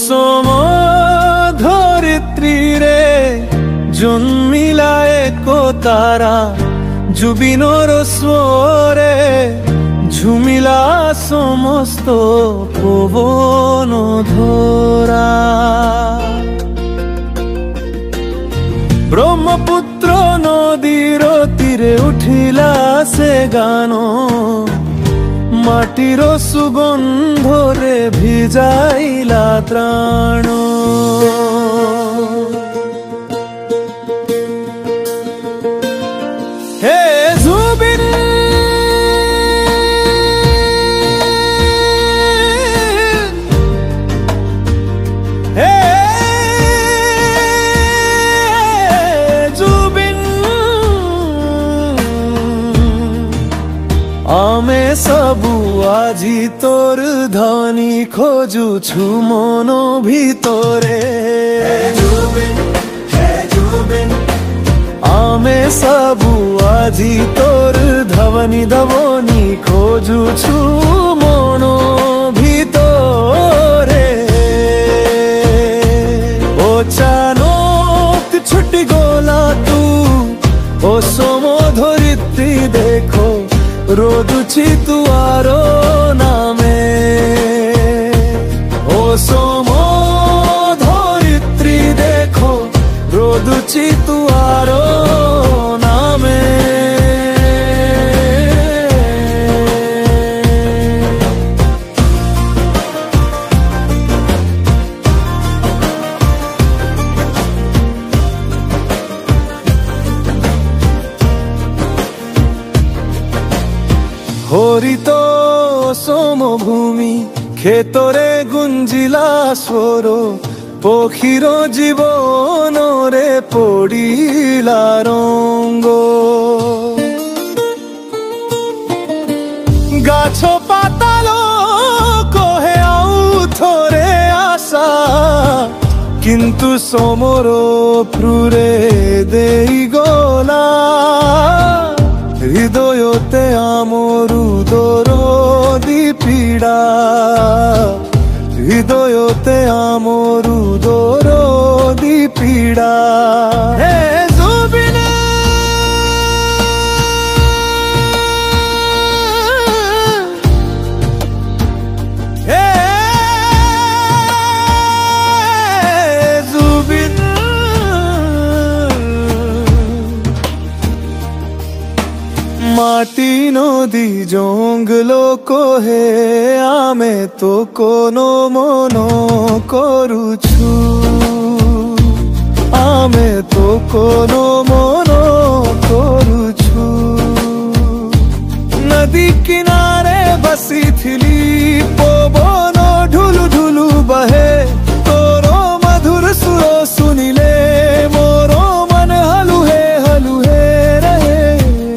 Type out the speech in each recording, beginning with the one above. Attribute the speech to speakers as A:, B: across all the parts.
A: সম ধরিত্রী রে জন্মিলা এক তারা, জুবিনর স্বরে ঝুমিলা সমস্ত পবন ধরা। ব্রহ্মপুত্র নদীর তীরে উঠিলা সে গান, মাটির সুগন্ধরে ভিজাইলা ত্রাণ। হে জুবিন হে জুবিন, आमे सबु आजी तोर ध्वनि खोजुछु मन भितरे। आमे सबु आजी तोर ध्वनि ध्वनि खोजुछु मन भितरे। अचानक छुटी गला तू ओ सम धरित्री देखो, रोदुची तुआरो नामे। ओ सम धरित्री देखो, रोदुची तुआरो नामे। हरित समभूमि खेतरे गुंजिला स्वर, पक्षीर जीवन रे पड़िला रंग। गाछ पाताल कहे आउ थोरे आशा, किंतु समर फ्रुरे देई गला। हृदयते आमरु दरदी पीड़ा, हृदयते आमरु दरदी पीड़ा। हे जुबिन हे जुबिन, माटी नदी जंगलो कहे आमे तो कोनो मन करुछु, आमे तो कोनो मन करुछु। नदी किनारे बसी थिली पवन ढुलु ढुलु बहे, तोरो मधुर सुर सुनिले मोरो मन हलुहे हलुहे रहे।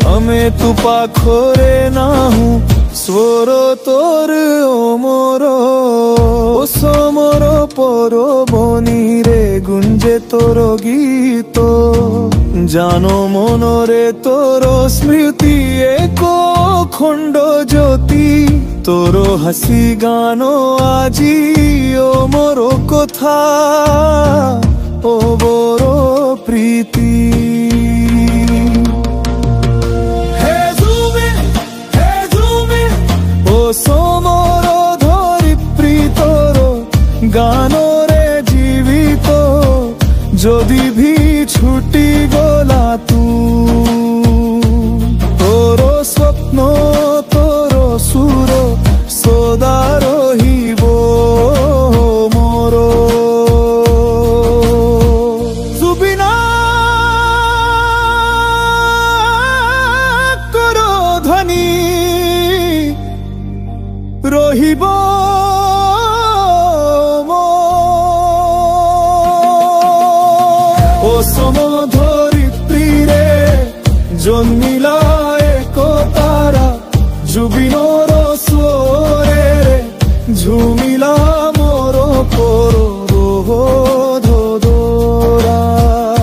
A: हमें तू पाखोरे नाहू स्वर तोर ओमर, ओ समर पर बनी रे गुंजे तोर गीत। जानो मनरे तोर स्मृति एक खंड ज्योति, तोर हसी गानो आजी ओ मोर कथा ओ बरो प्रीति। समर धरित्री तोर गानरे जीवित, जदि भी छुटी गला तू तोर स्वप्न तोर सुर सदा रहिब मोर। जुबिना कर ध्वनि रहिब ओ सम धरित्री रे जन्मिला एक तारा, जुबिनर स्वरे झुमिला मोर रोध धरा।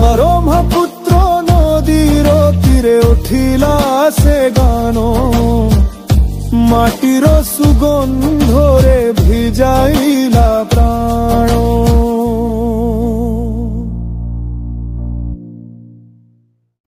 A: ब्रह्मपुत्र नदीर तीरे उठिला से गान, माटीर सुगंधरे भिजाइला।